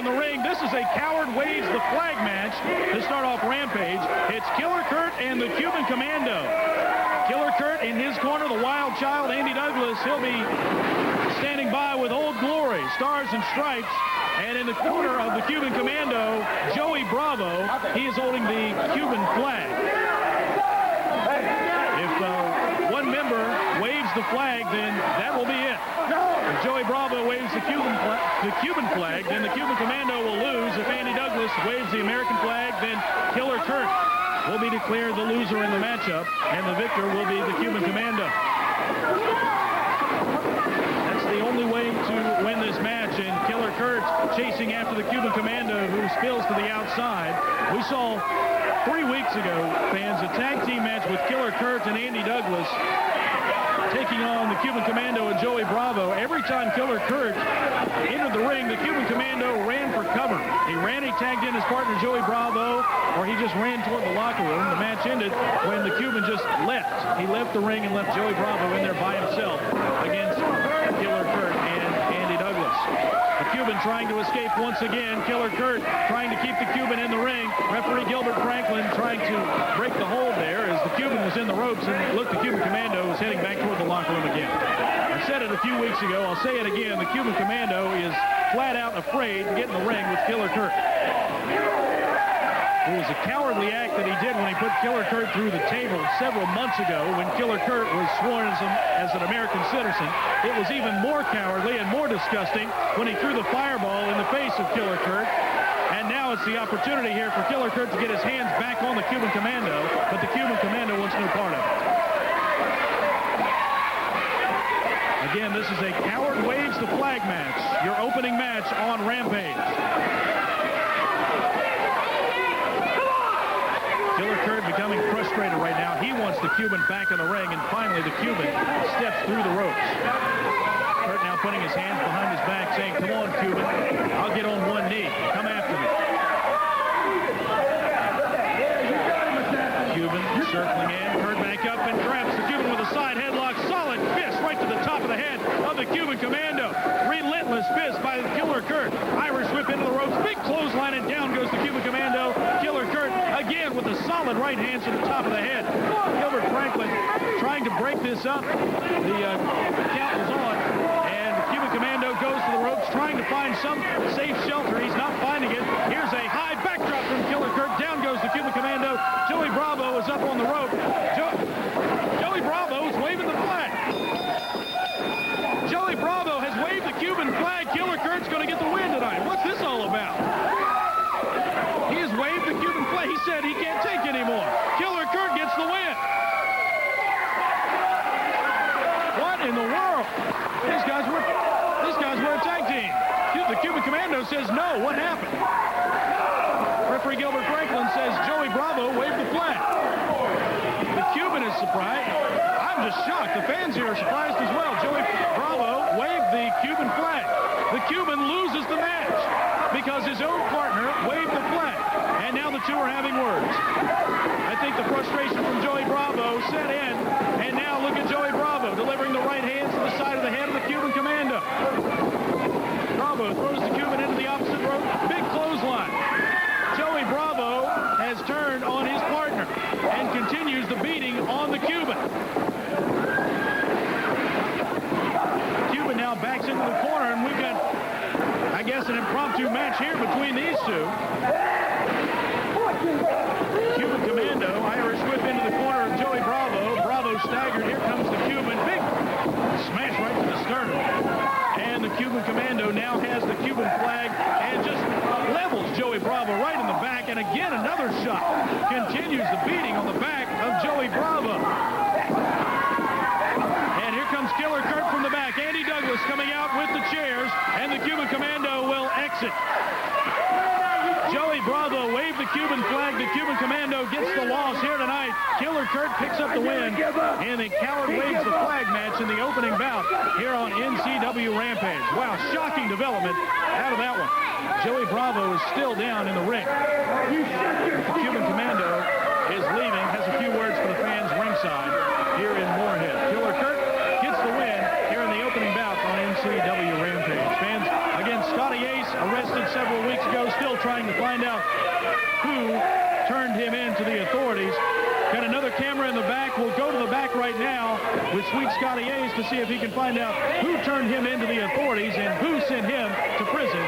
in the ring. This is a Coward Waves the Flag match to start off Rampage. It's Killer Kurt and the Cuban Commando. Killer Kurt in his corner, the wild child, Andy Douglas. He'll be standing by with Old Glory, Stars and Stripes. And in the corner of the Cuban Commando, Joey Bravo. He is holding the Cuban flag. If one member waves the flag, then that will be it. If Joey Bravo waves the Cuban flag, then the Cuban Commando will lose. If Andy Douglas waves the American flag, then Killer Kurt will be declared the loser in the matchup, and the victor will be the Cuban Commando. That's the only way to win this match, and Killer Kurt chasing after the Cuban Commando, who spills to the outside. We saw 3 weeks ago, fans, a tag team match with Killer Kurt and Andy Douglas taking on the Cuban Commando and Joey Bravo. Every time Killer Kurt entered the ring, the Cuban Commando ran for cover. He tagged in his partner Joey Bravo, or he just ran toward the locker room. The match ended when the Cuban just left. He left the ring and left Joey Bravo in there by himself against Killer Kurt and Andy Douglas. The Cuban trying to escape once again. Killer Kurt trying to keep the Cuban in the ring. Referee Gilbert Franklin trying to break the hold there as the Cuban was in the ropes, and look, the Cuban Commando was heading back toward the locker room again. I said it a few weeks ago. I'll say it again. The Cuban Commando is flat out afraid to get in the ring with Killer Kurt. It was a cowardly act that he did when he put Killer Kurt through the table several months ago when Killer Kurt was sworn as an American citizen. It was even more cowardly and more disgusting when he threw the fireball in the face of Killer Kurt. And now it's the opportunity here for Killer Kurt to get his hands back on the Cuban Commando, but the Cuban Commando wants no part of it. Again, this is a Coward Waves the Flag match, your opening match on Rampage. Killer Kurt becoming frustrated right now. He wants the Cuban back in the ring, and finally the Cuban steps through the ropes. Kurt now putting his hands behind his back, saying, "Come on, Cuban, I'll get on one knee. Come after me." Cuban circling in. Kurt back up and grabs the Cuban with a side headlock. Solid fist right to the top of the head of the Cuban Commando. Relentless fist by Killer Kurt. Irish whip into the ropes. Big clothesline, and down goes the Cuban Commando. Killer Kurt again with a solid right hand to the top of the head. Gilbert Franklin trying to break this up. The count was on, and the Cuban Commando goes to the ropes trying to find some safe shelter. He's not finding it. Here's a high backdrop from Killer Kurt. Down goes the Cuban Commando. Joey Bravo is up on the rope. Joey Bravo is waving the flag. Joey Bravo has waved the Cuban flag. Killer Kurt's going to get the win tonight. What's this all about? He has waved the Cuban flag. He said he can't take anymore. Killer Kurt gets the win. What in the world? These guys were a tag team. The Cuban Commando says no. What happened? Referee Gilbert Franklin says Joey Bravo waved the flag. The Cuban is surprised. I'm just shocked. The fans here are surprised as well. Joey Bravo waved the Cuban flag. The Cuban loses the match because his own partner waved the flag. And now the two are having words. I think the frustration from Joey Bravo set in. And now look at Joey Bravo delivering the right hands to the side of the head of the Cuban Commando. Bravo throws the Cuban into the opposite rope. Big clothesline. Joey Bravo has turned on his partner and continues the beating on the Cuban. Cuban now backs into the corner, and we've got, I guess, an impromptu match here between these two. Cuban Commando, Irish whip into the corner of Joey Bravo. Bravo staggered. Here comes the Cuban. Big smash right to the sternum. And the Cuban Commando now has the Cuban flag and just levels Joey Bravo right in the back. And again, another shot. Continues the beating on the back of Joey Bravo. And here comes Killer Kurt from the back. Andy Douglas coming out with the chairs, and the Cuban Commando will exit. Joey Bravo waved the Cuban flag. The Cuban Commando gets the loss here tonight. Killer Kurt picks up the win in the Coward Waves the Flag match in the opening bout here on NCW Rampage. Wow, shocking development out of that one. Joey Bravo is still down in the ring. The Cuban Commando is leaving, has a few words for the fans ringside here in Moorhead. Killer Kurt gets the win here in the opening bout on NCW Rampage. Fans, again, Scotty Ace arrested several weeks ago, still trying to find out who turned him in to the authorities. Got another camera in the back. We'll go to the back right now with Sweet Scotty A's to see if he can find out who turned him into the authorities and who sent him to prison.